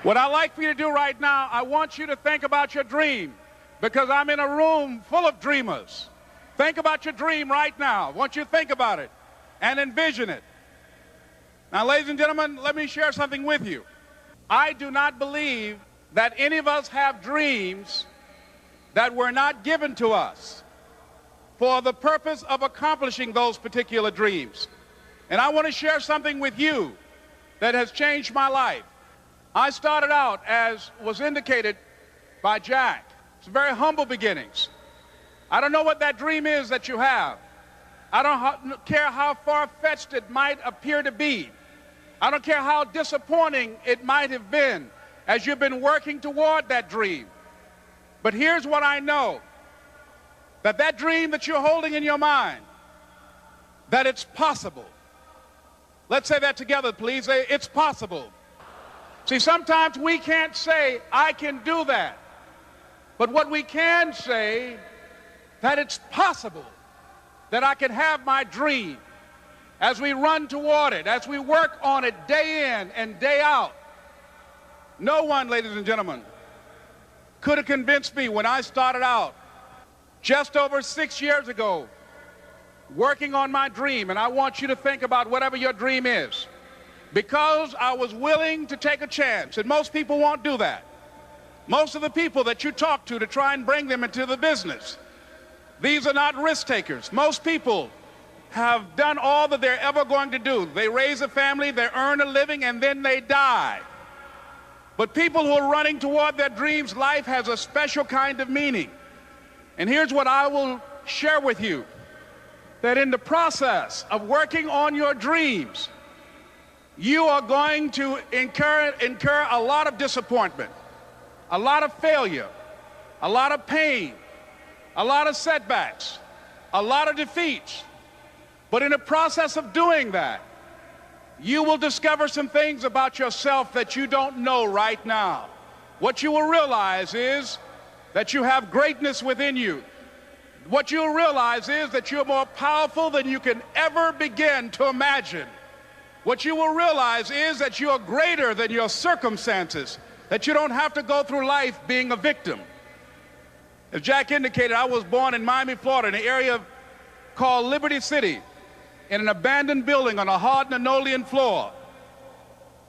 What I'd like for you to do right now, I want you to think about your dream, because I'm in a room full of dreamers. Think about your dream right now. I want you to think about it and envision it. Now, ladies and gentlemen, let me share something with you. I do not believe that any of us have dreams that were not given to us for the purpose of accomplishing those particular dreams. And I want to share something with you that has changed my life. I started out, as was indicated by Jack, it's very humble beginnings. I don't know what that dream is that you have. I don't care how far-fetched it might appear to be. I don't care how disappointing it might have been as you've been working toward that dream. But here's what I know, that that dream that you're holding in your mind, that it's possible. Let's say that together, please. Say, it's possible. See, sometimes we can't say, I can do that. But what we can say, that it's possible that I can have my dream as we run toward it, as we work on it day in and day out. No one, ladies and gentlemen, could have convinced me when I started out just over 6 years ago working on my dream. And I want you to think about whatever your dream is, because I was willing to take a chance, and most people won't do that. Most of the people that you talk to try and bring them into the business, these are not risk takers. Most people have done all that they're ever going to do. They raise a family, they earn a living, and then they die. But people who are running toward their dreams, life has a special kind of meaning. And here's what I will share with you, that in the process of working on your dreams, you are going to incur a lot of disappointment, a lot of failure, a lot of pain, a lot of setbacks, a lot of defeats. But in the process of doing that, you will discover some things about yourself that you don't know right now. What you will realize is that you have greatness within you. What you'll realize is that you're more powerful than you can ever begin to imagine. What you will realize is that you're greater than your circumstances, that you don't have to go through life being a victim. As Jack indicated, I was born in Miami, Florida, in an area called Liberty City, in an abandoned building on a hard linoleum floor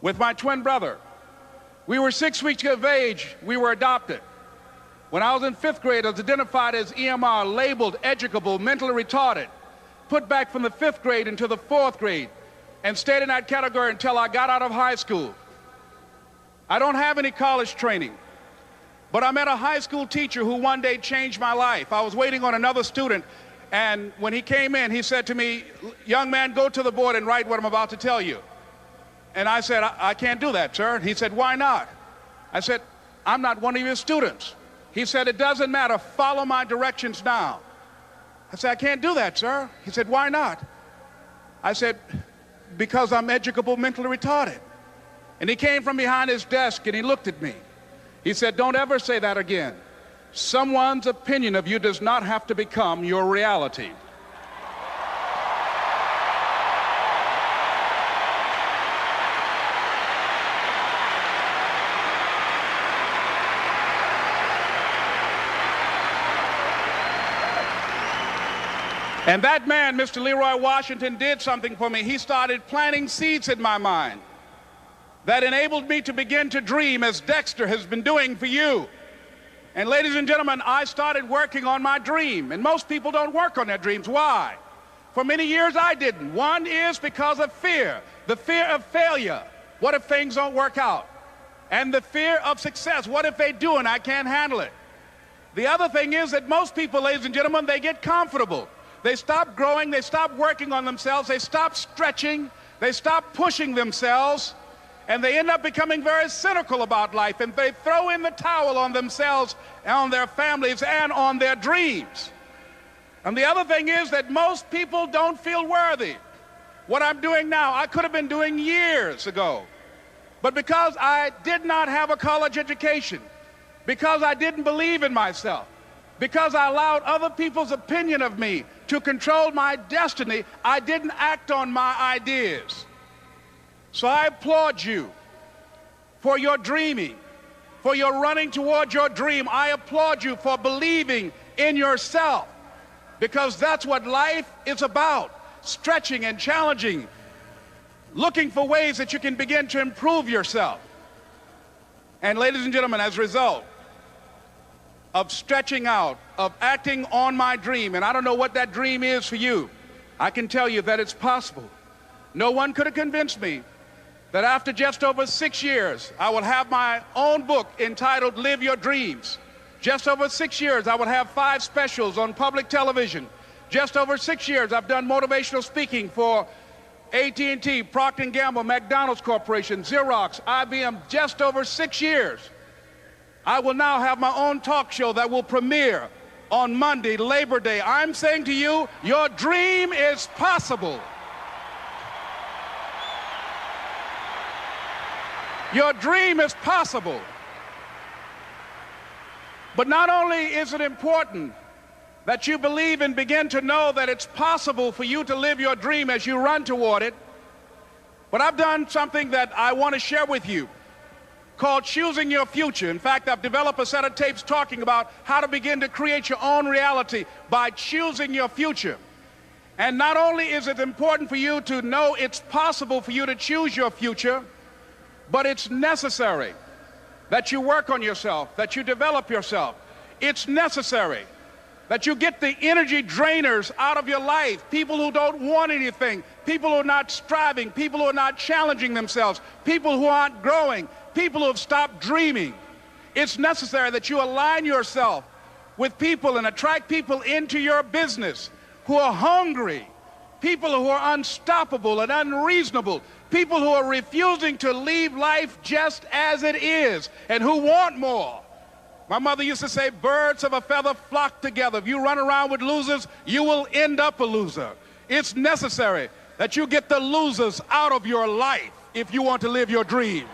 with my twin brother. We were 6 weeks of age. We were adopted. When I was in 5th grade, I was identified as EMR, labeled educable, mentally retarded, put back from the 5th grade into the 4th grade, and stayed in that category until I got out of high school. I don't have any college training, but I met a high school teacher who one day changed my life. I was waiting on another student, and when he came in, he said to me, young man, go to the board and write what I'm about to tell you. And I said, I can't do that, sir. He said, why not? I said, I'm not one of your students. He said, it doesn't matter, follow my directions now. I said, I can't do that, sir. He said, why not? I said, because I'm educable, mentally retarded. And he came from behind his desk and he looked at me. He said, don't ever say that again. Someone's opinion of you does not have to become your reality. And that man, Mr. Leroy Washington, did something for me. He started planting seeds in my mind that enabled me to begin to dream, as Dexter has been doing for you. And ladies and gentlemen, I started working on my dream. And most people don't work on their dreams. Why? For many years I didn't. One is because of fear. The fear of failure. What if things don't work out? And the fear of success. What if they do and I can't handle it? The other thing is that most people, ladies and gentlemen, they get comfortable. They stop growing, they stop working on themselves, they stop stretching, they stop pushing themselves, and they end up becoming very cynical about life, and they throw in the towel on themselves, and on their families, and on their dreams. And the other thing is that most people don't feel worthy. What I'm doing now, I could have been doing years ago. But because I did not have a college education, because I didn't believe in myself, because I allowed other people's opinion of me to control my destiny, I didn't act on my ideas. So I applaud you for your dreaming, for your running toward your dream. I applaud you for believing in yourself, because that's what life is about, stretching and challenging, looking for ways that you can begin to improve yourself. And ladies and gentlemen, as a result of stretching out, of acting on my dream, and I don't know what that dream is for you, I can tell you that it's possible. No one could have convinced me that after just over 6 years, I will have my own book entitled Live Your Dreams. Just over 6 years, I will have 5 specials on public television. Just over 6 years, I've done motivational speaking for AT&T, Procter & Gamble, McDonald's Corporation, Xerox, IBM. Just over 6 years. I will now have my own talk show that will premiere on Monday, Labor Day. I'm saying to you, your dream is possible. Your dream is possible. But not only is it important that you believe and begin to know that it's possible for you to live your dream as you run toward it, but I've done something that I want to share with you called Choosing Your Future. In fact, I've developed a set of tapes talking about how to begin to create your own reality by choosing your future. And not only is it important for you to know it's possible for you to choose your future, but it's necessary that you work on yourself, that you develop yourself. It's necessary that you get the energy drainers out of your life, people who don't want anything, people who are not striving, people who are not challenging themselves, people who aren't growing, people who have stopped dreaming. It's necessary that you align yourself with people and attract people into your business who are hungry, people who are unstoppable and unreasonable, people who are refusing to leave life just as it is and who want more. My mother used to say, birds of a feather flock together. If you run around with losers, you will end up a loser. It's necessary that you get the losers out of your life if you want to live your dream.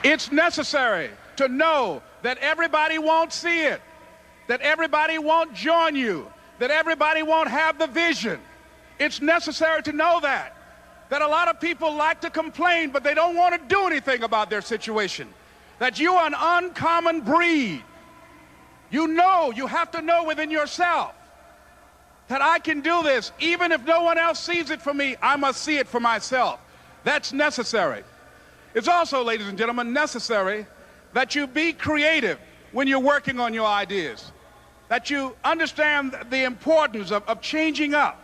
It's necessary to know that everybody won't see it, that everybody won't join you, that everybody won't have the vision. It's necessary to know that a lot of people like to complain, but they don't want to do anything about their situation, that you are an uncommon breed. You know, you have to know within yourself that I can do this. Even if no one else sees it for me, I must see it for myself. That's necessary. It's also, ladies and gentlemen, necessary that you be creative when you're working on your ideas, that you understand the importance of changing up,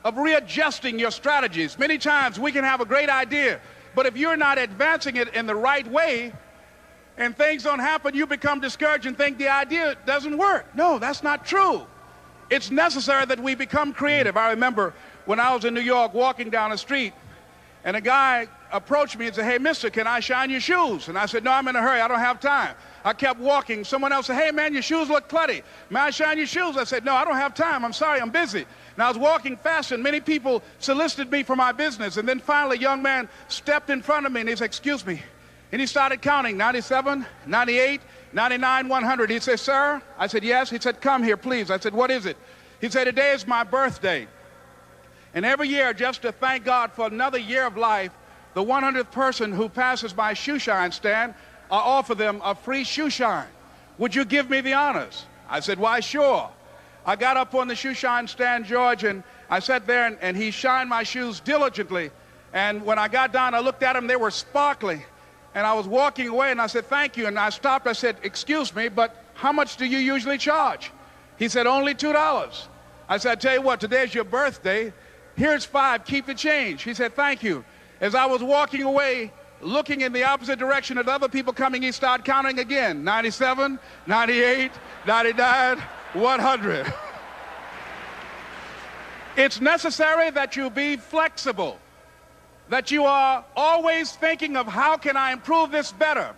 of readjusting your strategies. Many times we can have a great idea, but if you're not advancing it in the right way and things don't happen, you become discouraged and think the idea doesn't work. No, that's not true. It's necessary that we become creative. I remember when I was in New York walking down the street, and a guy approached me and said, "Hey, mister, can I shine your shoes?" And I said, "No, I'm in a hurry. I don't have time." I kept walking. Someone else said, "Hey, man, your shoes look clutty. May I shine your shoes?" I said, "No, I don't have time. I'm sorry, I'm busy." And I was walking fast, and many people solicited me for my business. And then finally, a young man stepped in front of me, and he said, "Excuse me." And he started counting, 97, 98, 99, 100. He said, "Sir?" I said, "Yes." He said, "Come here, please." I said, "What is it?" He said, "Today is my birthday. And every year, just to thank God for another year of life, the 100th person who passes my shoe shine stand, I offer them a free shoe shine. Would you give me the honors?" I said, "Why, sure." I got up on the shoe shine stand, George, and I sat there, and he shined my shoes diligently. And when I got down, I looked at them, they were sparkling. And I was walking away, and I said, "Thank you." And I stopped, I said, "Excuse me, but how much do you usually charge?" He said, "Only $2. I said, "I tell you what, today's your birthday. Here's $5, keep the change." He said, "Thank you." As I was walking away, looking in the opposite direction at other people coming, he started counting again. 97, 98, 99, 100. It's necessary that you be flexible, that you are always thinking of how can I improve this better.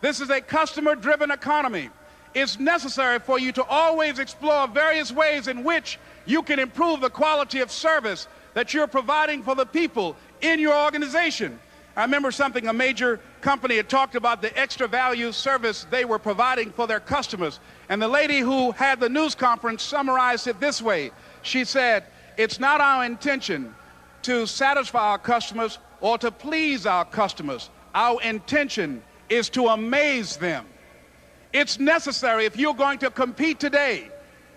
This is a customer-driven economy. It's necessary for you to always explore various ways in which you can improve the quality of service that you're providing for the people in your organization. I remember something a major company had talked about, the extra value service they were providing for their customers. And the lady who had the news conference summarized it this way. She said, "It's not our intention to satisfy our customers. or to please our customers. Our intention is to amaze them. It's necessary, if you're going to compete today,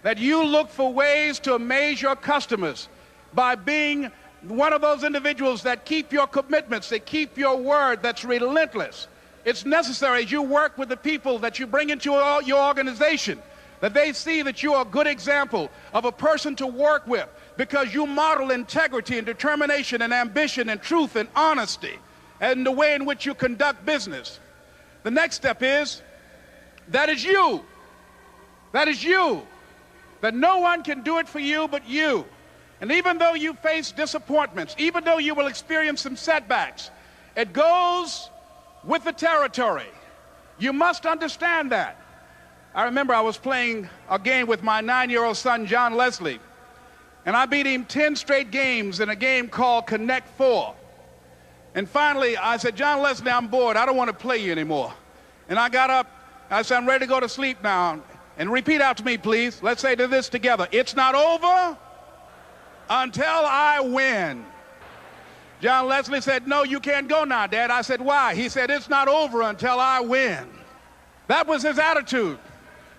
that you look for ways to amaze your customers by being one of those individuals that keep your commitments, that keep your word, that's relentless. It's necessary as you work with the people that you bring into your organization, that they see that you are a good example of a person to work with, because you model integrity and determination and ambition and truth and honesty and the way in which you conduct business. The next step is, that is you. That is you. That no one can do it for you but you. And even though you face disappointments, even though you will experience some setbacks, it goes with the territory. You must understand that. I remember I was playing a game with my 9-year-old son, John Leslie, and I beat him 10 straight games in a game called Connect Four. And finally, I said, John Leslie, I'm bored. I don't want to play you anymore. And I got up. I said, I'm ready to go to sleep now. And repeat after me, please. Let's say this together. It's not over until I win. John Leslie said, no, you can't go now, Dad. I said, why? He said, it's not over until I win. That was his attitude.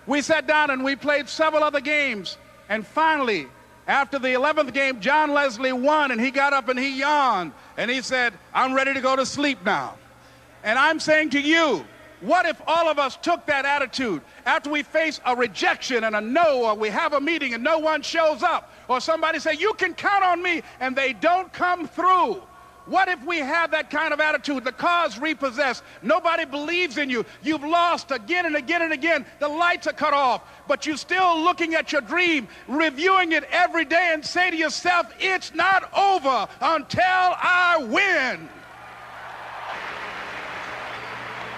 We sat down and we played several other games. And finally, after the 11th game, John Leslie won, and he got up and he yawned. And he said, I'm ready to go to sleep now. And I'm saying to you, what if all of us took that attitude after we face a rejection and a no, or we have a meeting and no one shows up, or somebody say, you can count on me, and they don't come through? What if we have that kind of attitude? The car's repossessed. Nobody believes in you. You've lost again and again and again. The lights are cut off, but you're still looking at your dream, reviewing it every day, and say to yourself, it's not over until I win.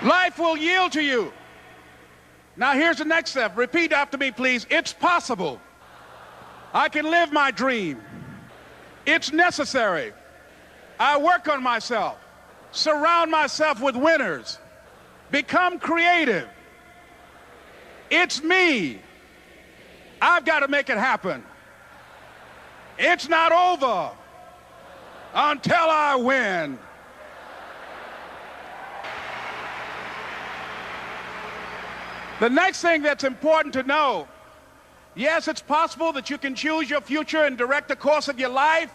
Life will yield to you. Now here's the next step. Repeat after me, please. It's possible. I can live my dream. It's necessary. I work on myself. Surround myself with winners. Become creative. It's me. I've got to make it happen. It's not over until I win. The next thing that's important to know, yes, it's possible that you can choose your future and direct the course of your life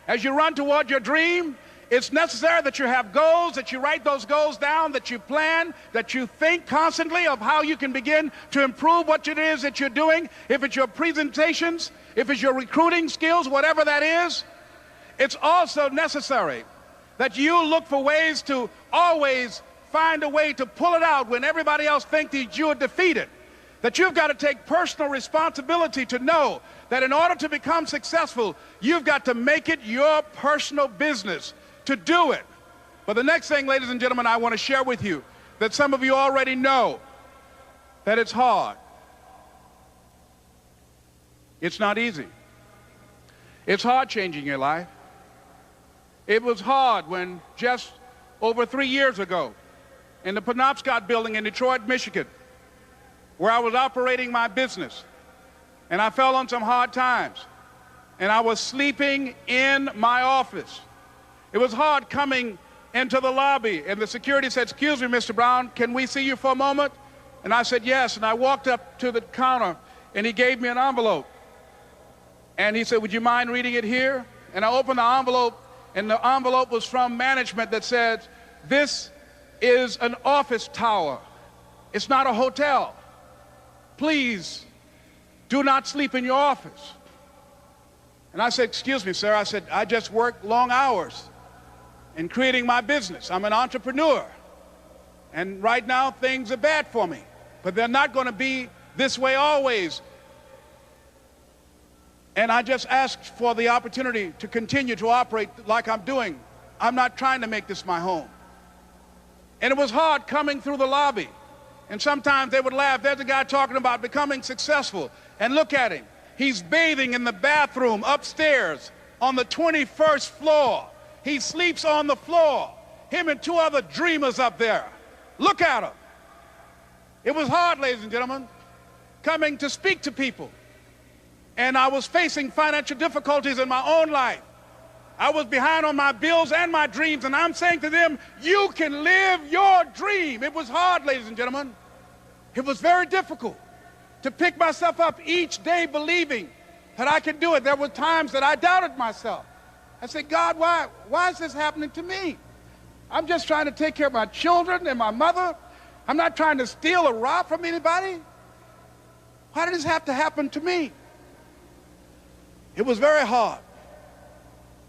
as you run toward your dream. It's necessary that you have goals, that you write those goals down, that you plan, that you think constantly of how you can begin to improve what it is that you're doing. If it's your presentations, if it's your recruiting skills, whatever that is. It's also necessary that you look for ways to always find a way to pull it out when everybody else thinks that you're defeated. That you've got to take personal responsibility to know that in order to become successful, you've got to make it your personal business to do it. But the next thing, ladies and gentlemen, I want to share with you that some of you already know that it's hard. It's not easy. It's hard changing your life. It was hard when just over 3 years ago, in the Penobscot building in Detroit, Michigan, where I was operating my business, and I fell on some hard times, and I was sleeping in my office. It was hard coming into the lobby, and the security said, excuse me, Mr. Brown, can we see you for a moment? And I said, yes, and I walked up to the counter, and he gave me an envelope. And he said, would you mind reading it here? And I opened the envelope, and the envelope was from management that said, this is an office tower. It's not a hotel. Please do not sleep in your office. And I said, excuse me, sir. I said, I just work long hours in creating my business. I'm an entrepreneur. And right now, things are bad for me. But they're not going to be this way always. And I just asked for the opportunity to continue to operate like I'm doing. I'm not trying to make this my home. And it was hard coming through the lobby. And sometimes they would laugh. There's a guy talking about becoming successful. And look at him. He's bathing in the bathroom upstairs on the 21st floor. He sleeps on the floor. Him and 2 other dreamers up there. Look at him. It was hard, ladies and gentlemen, coming to speak to people. And I was facing financial difficulties in my own life. I was behind on my bills and my dreams, and I'm saying to them, you can live your dream. It was hard, ladies and gentlemen. It was very difficult to pick myself up each day believing that I could do it. There were times that I doubted myself. I said, God, why is this happening to me? I'm just trying to take care of my children and my mother. I'm not trying to steal or rob from anybody. Why did this have to happen to me? It was very hard.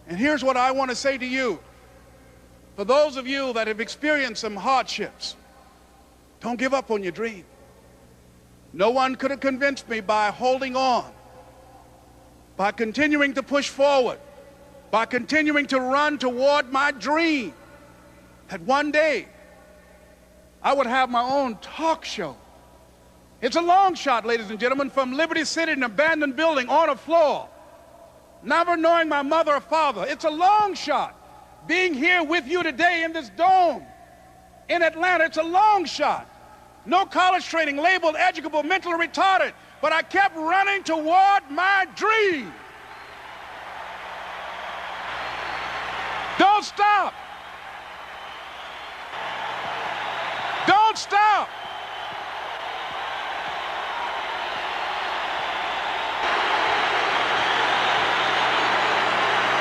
And here's what I want to say to you. For those of you that have experienced some hardships, don't give up on your dream. No one could have convinced me by holding on, by continuing to push forward, by continuing to run toward my dream, that one day I would have my own talk show. It's a long shot, ladies and gentlemen, from Liberty City, an abandoned building on a floor, never knowing my mother or father. It's a long shot. Being here with you today in this dome in Atlanta, it's a long shot. No college training, labeled educable, mentally retarded, but I kept running toward my dream. Don't stop. Don't stop.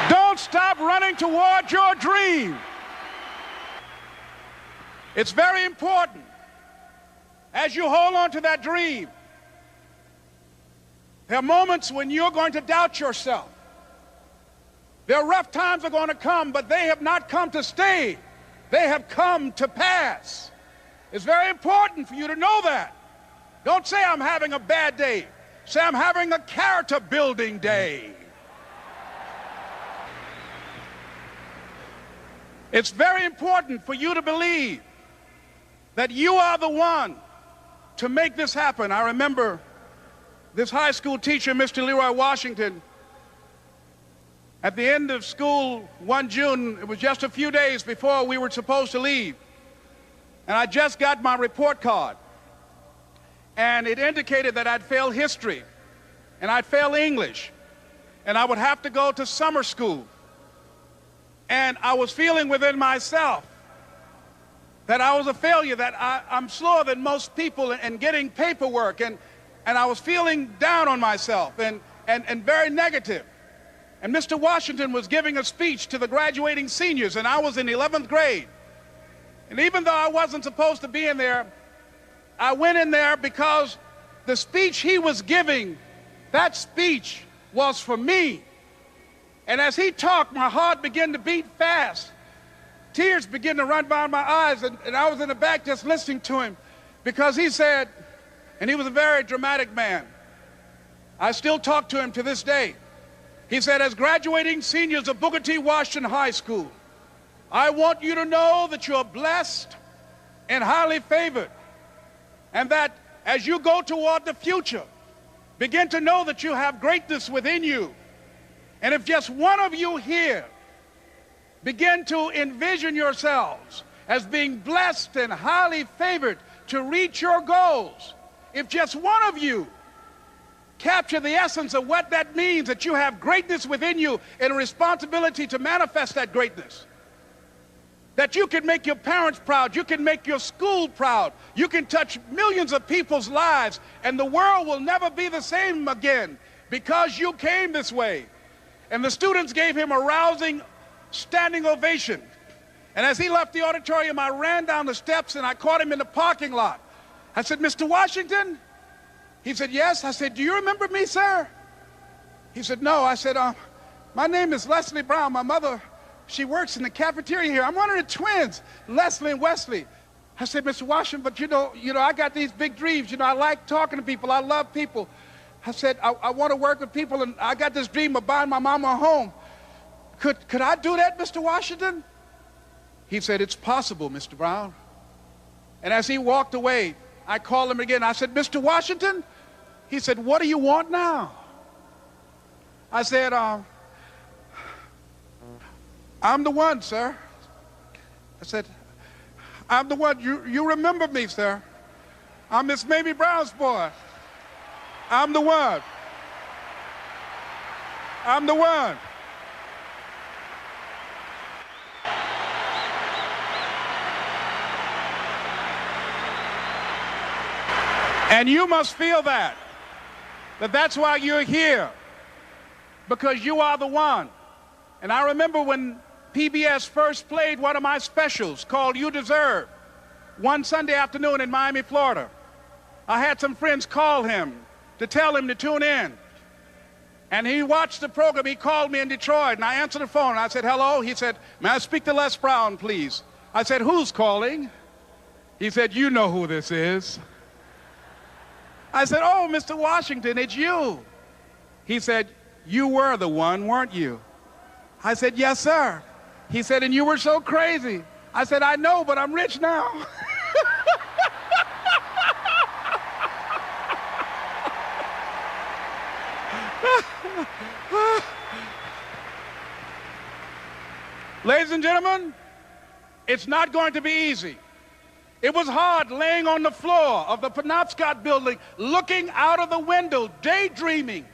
Don't stop running toward your dream. It's very important as you hold on to that dream. There are moments when you're going to doubt yourself. There are rough times are going to come, but they have not come to stay. They have come to pass. It's very important for you to know that. Don't say I'm having a bad day. Say I'm having a character building day. It's very important for you to believe that you are the one to make this happen. I remember this high school teacher, Mr. Leroy Washington, at the end of school one June, it was just a few days before we were supposed to leave, and I just got my report card, and it indicated that I'd failed history, and I'd failed English, and I would have to go to summer school. And I was feeling within myself that I was a failure, that I'm slower than most people in getting paperwork, and I was feeling down on myself and very negative. And Mr. Washington was giving a speech to the graduating seniors, and I was in 11th grade. And even though I wasn't supposed to be in there, I went in there because the speech he was giving, that speech was for me. And as he talked, my heart began to beat fast. Tears began to run down my eyes, and I was in the back just listening to him because he said, and he was a very dramatic man. I still talk to him to this day. He said, as graduating seniors of Booker T. Washington High School, I want you to know that you're blessed and highly favored, and that as you go toward the future, begin to know that you have greatness within you. And if just one of you here begin to envision yourselves as being blessed and highly favored to reach your goals, if just one of you capture the essence of what that means, that you have greatness within you and a responsibility to manifest that greatness, that you can make your parents proud, you can make your school proud, you can touch millions of people's lives, and the world will never be the same again because you came this way. And the students gave him a rousing standing ovation. And as he left the auditorium, I ran down the steps and I caught him in the parking lot. I said, Mr. Washington? He said, yes. I said, do you remember me, sir? He said, no. I said, my name is Leslie Brown. My mother, she works in the cafeteria here. I'm one of the twins, Leslie and Wesley. I said, Mr. Washington, but you know, I got these big dreams. I like talking to people. I love people. I said, I want to work with people, and I got this dream of buying my mama a home. Could I do that, Mr. Washington? He said, it's possible, Mr. Brown. And as he walked away, I called him again. I said, Mr. Washington? He said, what do you want now? I said, I'm the one, sir. I said, I'm the one. You remember me, sir. I'm Miss Mamie Brown's boy. I'm the one. I'm the one. And you must feel that that's why you're here, because you are the one. And I remember when PBS first played one of my specials called You Deserve, one Sunday afternoon in Miami, Florida. I had some friends call him to tell him to tune in. And he watched the program. He called me in Detroit, and I answered the phone. I said, hello. He said, may I speak to Les Brown, please? I said, who's calling? He said, you know who this is. I said, oh, Mr. Washington, it's you. He said, you were the one, weren't you? I said, yes, sir. He said, and you were so crazy. I said, I know, but I'm rich now. Ladies and gentlemen, it's not going to be easy. It was hard laying on the floor of the Penobscot building, looking out of the window, daydreaming,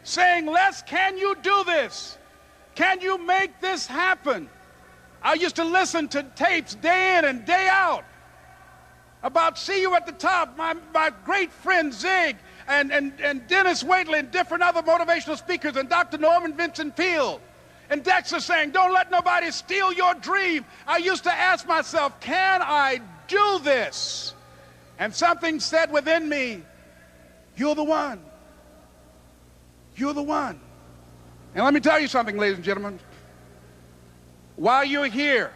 saying, Les, can you do this? Can you make this happen? I used to listen to tapes day in and day out about See You at the Top, my great friend Zig and Dennis Waitley and different other motivational speakers and Dr. Norman Vincent Peale. And Dexter saying, don't let nobody steal your dream. I used to ask myself, can I do this? And something said within me, you're the one. You're the one. And let me tell you something, ladies and gentlemen. While you're here,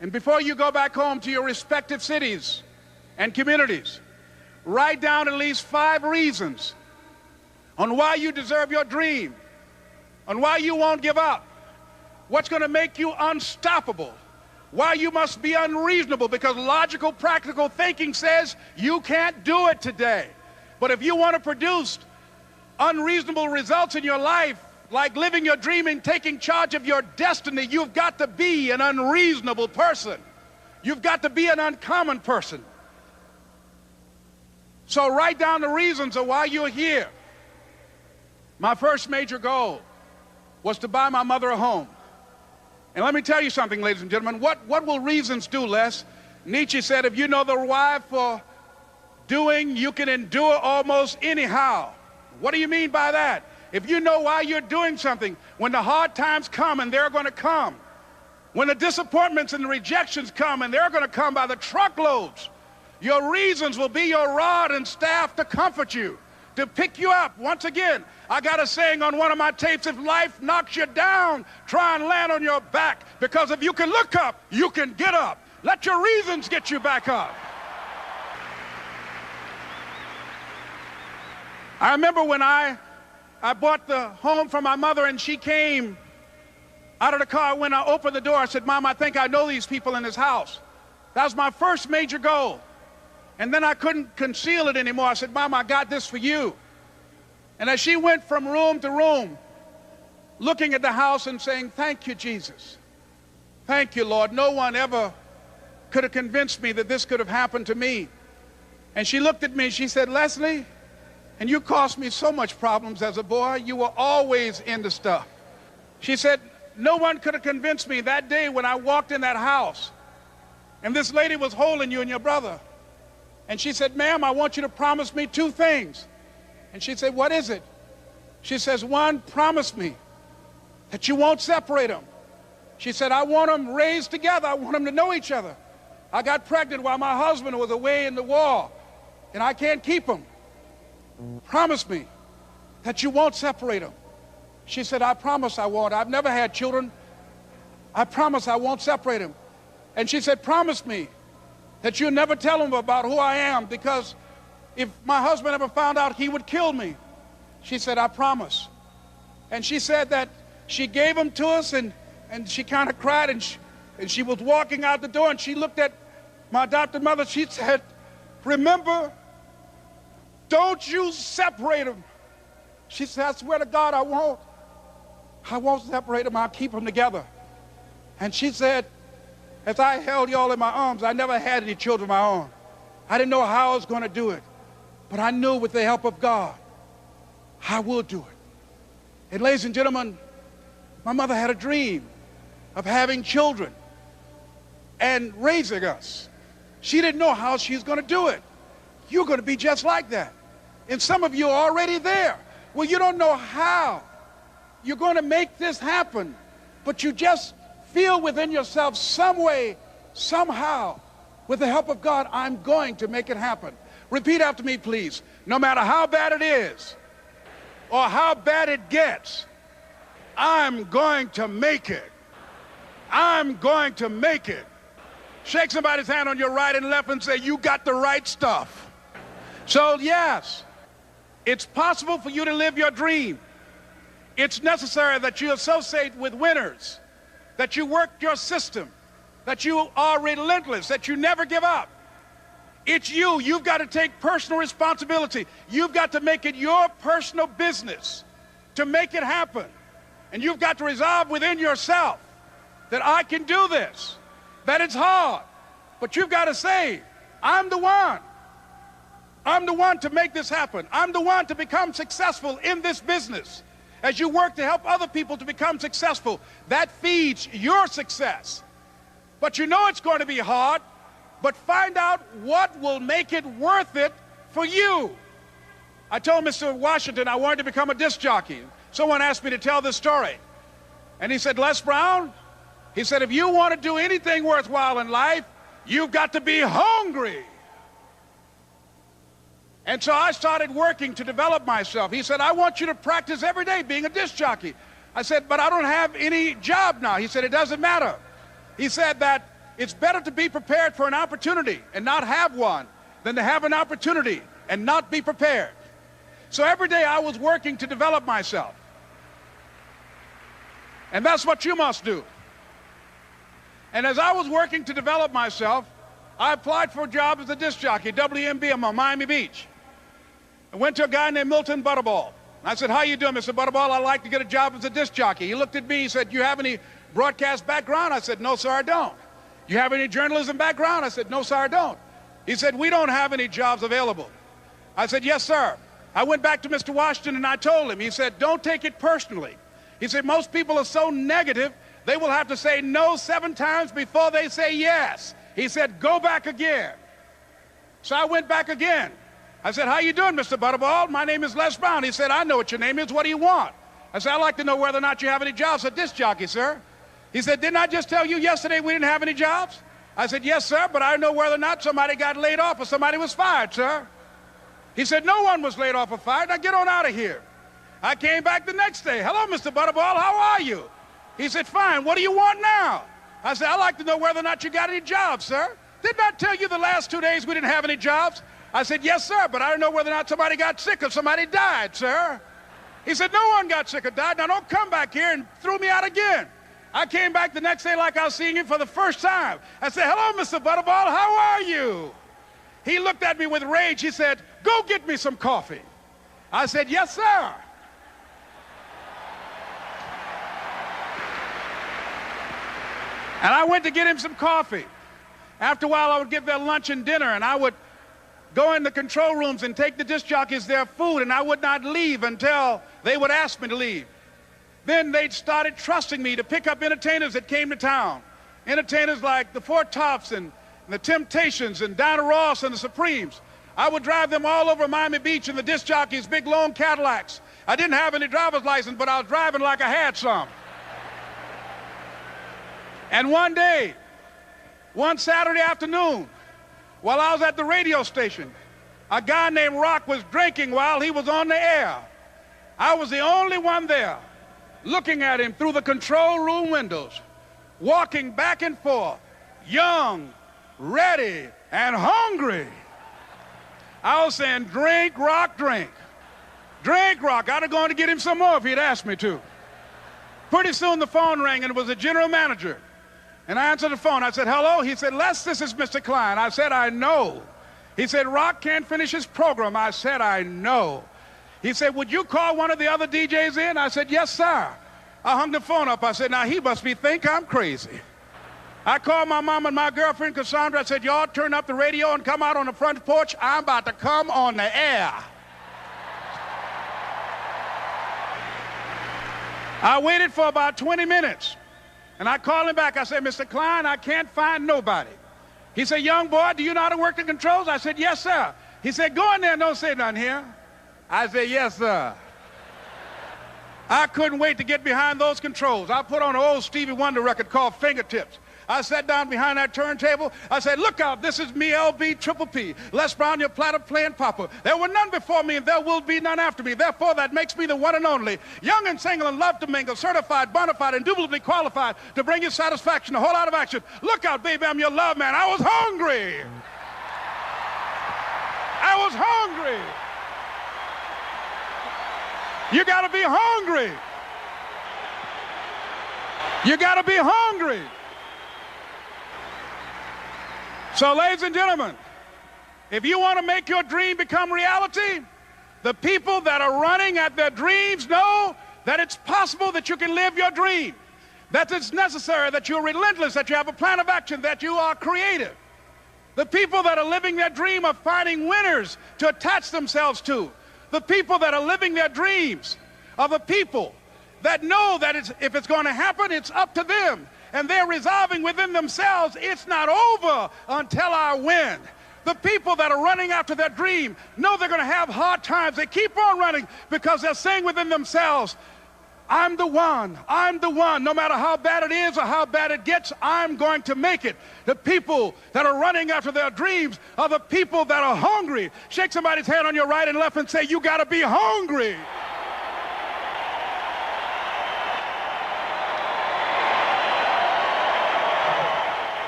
and before you go back home to your respective cities and communities, write down at least 5 reasons on why you deserve your dream, on why you won't give up, what's going to make you unstoppable, why you must be unreasonable, because logical, practical thinking says you can't do it today. But if you want to produce unreasonable results in your life, like living your dream and taking charge of your destiny, you've got to be an unreasonable person. You've got to be an uncommon person. So write down the reasons of why you're here. My first major goal was to buy my mother a home. And let me tell you something, ladies and gentlemen. What will reasons do, Les? Nietzsche said, if you know the why for doing, you can endure almost anyhow. What do you mean by that? If you know why you're doing something, when the hard times come, and they're going to come, when the disappointments and the rejections come, and they're going to come by the truckloads, your reasons will be your rod and staff to comfort you, to pick you up. Once again, I got a saying on one of my tapes, if life knocks you down, try and land on your back, because if you can look up, you can get up. Let your reasons get you back up. I remember when I bought the home for my mother, and she came out of the car. When I opened the door, I said, Mom, I think I know these people in this house. That was my first major goal. And then I couldn't conceal it anymore. I said, Mom, I got this for you. And as she went from room to room, looking at the house and saying, thank you, Jesus. Thank you, Lord. No one ever could have convinced me that this could have happened to me. And she looked at me and she said, Leslie, and you caused me so much problems as a boy. You were always into stuff. She said, no one could have convinced me that day when I walked in that house and this lady was holding you and your brother. And she said, ma'am, I want you to promise me 2 things. And she said, what is it? She says, 1, promise me that you won't separate them. She said, I want them raised together. I want them to know each other. I got pregnant while my husband was away in the war, and I can't keep them. Promise me that you won't separate them. She said, I promise I won't. I've never had children. I promise I won't separate them. And she said, promise me that you'll never tell them about who I am, because if my husband ever found out, he would kill me. She said, I promise. And she said that she gave them to us, and she kind of cried, and she was walking out the door, and she looked at my adopted mother. She said, remember, don't you separate them. She said, I swear to God, I won't separate them. I'll keep them together. And she said, as I held y'all in my arms, I never had any children of my own. I didn't know how I was going to do it, but I knew with the help of God, I will do it. And ladies and gentlemen, my mother had a dream of having children and raising us. She didn't know how she was going to do it. you're going to be just like that. And some of you are already there. Well, you don't know how you're going to make this happen, but you just feel within yourself some way, somehow, with the help of God, I'm going to make it happen. Repeat after me, please. No matter how bad it is or how bad it gets, I'm going to make it. I'm going to make it. Shake somebody's hand on your right and left and say, you got the right stuff. So yes, it's possible for you to live your dream. It's necessary that you associate with winners, that you work your system, that you are relentless, that you never give up. It's you. You've got to take personal responsibility. You've got to make it your personal business to make it happen. And you've got to resolve within yourself that I can do this, that it's hard, but you've got to say, I'm the one. I'm the one to make this happen. I'm the one to become successful in this business. As you work to help other people to become successful, that feeds your success. But you know it's going to be hard, but find out what will make it worth it for you. I told Mr. Washington I wanted to become a disc jockey. Someone asked me to tell this story. And he said, Les Brown, he said, if you want to do anything worthwhile in life, you've got to be hungry. And so I started working to develop myself. He said, I want you to practice every day being a disc jockey. I said, but I don't have any job now. He said, it doesn't matter. He said that it's better to be prepared for an opportunity and not have one than to have an opportunity and not be prepared. So every day I was working to develop myself. And that's what you must do. And as I was working to develop myself, I applied for a job as a disc jockey, WMBM on Miami Beach. I went to a guy named Milton Butterball. I said, how you doing, Mr. Butterball? I'd like to get a job as a disc jockey. He looked at me, he said, you have any broadcast background? I said, no, sir, I don't. You have any journalism background? I said, no, sir, I don't. He said, we don't have any jobs available. I said, yes, sir. I went back to Mr. Washington and I told him, he said, don't take it personally. He said, most people are so negative, they will have to say no 7 times before they say yes. He said, go back again. So I went back again. I said, how you doing, Mr. Butterball? My name is Les Brown. He said, I know what your name is. What do you want? I said, I'd like to know whether or not you have any jobs at disc jockey, sir. He said, didn't I just tell you yesterday we didn't have any jobs? I said, yes, sir, but I don't know whether or not somebody got laid off or somebody was fired, sir. He said, no one was laid off or fired. Now get on out of here. I came back the next day. Hello, Mr. Butterball, how are you? He said, fine, what do you want now? I said, I'd like to know whether or not you got any jobs, sir. Didn't I tell you the last 2 days we didn't have any jobs? I said, yes, sir, but I don't know whether or not somebody got sick or somebody died, sir. He said, no one got sick or died. Now don't come back here and throw me out again. I came back the next day like I was seeing him for the first time. I said, hello, Mr. Butterball, how are you? He looked at me with rage. He said, go get me some coffee. I said, yes, sir. And I went to get him some coffee. After a while, I would give their lunch and dinner, and I would go in the control rooms and take the disc jockeys their food, and I would not leave until they would ask me to leave. Then they started trusting me to pick up entertainers that came to town. Entertainers like the Four Tops and the Temptations and Diana Ross and the Supremes. I would drive them all over Miami Beach in the disc jockeys' big long Cadillacs. I didn't have any driver's license, but I was driving like I had some. And one day, one Saturday afternoon, while I was at the radio station, a guy named Rock was drinking while he was on the air. I was the only one there, looking at him through the control room windows, walking back and forth, young, ready, and hungry. I was saying, drink, Rock, drink. Drink, Rock. I'd have gone to get him some more if he'd asked me to. Pretty soon the phone rang, and it was the general manager. And I answered the phone. I said, hello? He said, Les, this is Mr. Klein. I said, I know. He said, Rock can't finish his program. I said, I know. He said, would you call one of the other DJs in? I said, yes, sir. I hung the phone up. I said, now he must think I'm crazy. I called my mom and my girlfriend, Cassandra. I said, y'all turn up the radio and come out on the front porch. I'm about to come on the air. I waited for about 20 minutes. And I called him back. I said, Mr. Klein, I can't find nobody. He said, young boy, do you know how to work the controls? I said, yes, sir. He said, go in there and don't say nothing here. I said, yes, sir. I couldn't wait to get behind those controls. I put on an old Stevie Wonder record called Fingertips. I sat down behind that turntable. I said, look out, this is me, LB Triple P, Les Brown, your platter playing papa. There were none before me and there will be none after me. Therefore, that makes me the one and only, young and single and love to mingle, certified, bona fide, indubitably qualified to bring you satisfaction, a whole lot of action. Look out, baby, I'm your love man. I was hungry. I was hungry. You got to be hungry. You got to be hungry. So, ladies and gentlemen, if you want to make your dream become reality, the people that are running at their dreams know that it's possible that you can live your dream, that it's necessary, that you're relentless, that you have a plan of action, that you are creative. The people that are living their dream are finding winners to attach themselves to. The people that are living their dreams are the people that know that if it's going to happen, it's up to them. And they're resolving within themselves, it's not over until I win. The people that are running after their dream know they're going to have hard times. They keep on running because they're saying within themselves, I'm the one, no matter how bad it is or how bad it gets, I'm going to make it. The people that are running after their dreams are the people that are hungry. Shake somebody's hand on your right and left and say, you got to be hungry.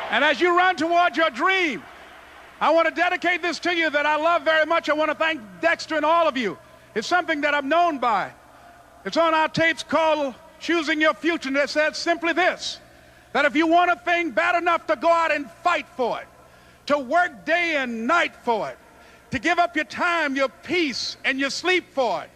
And as you run toward your dream, I want to dedicate this to you that I love very much. I want to thank Dexter and all of you. It's something that I'm known by. It's on our tapes called Choosing Your Future, and it says simply this, that if you want a thing bad enough to go out and fight for it, to work day and night for it, to give up your time, your peace, and your sleep for it,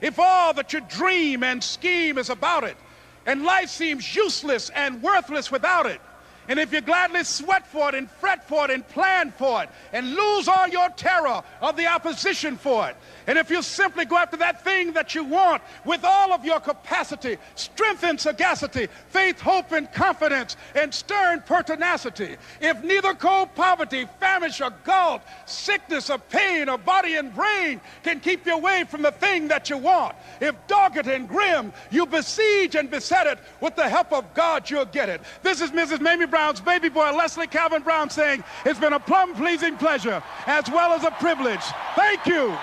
if all that you dream and scheme is about it, and life seems useless and worthless without it, and if you gladly sweat for it and fret for it and plan for it and lose all your terror of the opposition for it, and if you simply go after that thing that you want with all of your capacity, strength and sagacity, faith, hope and confidence, and stern pertinacity, if neither cold poverty, famish or gall, sickness or pain or body and brain can keep you away from the thing that you want, if dogged and grim you besiege and beset it, with the help of God you'll get it. This is Mrs. Mamie Brown's baby boy, Leslie Calvin Brown, saying it's been a plumb pleasing pleasure as well as a privilege. Thank you.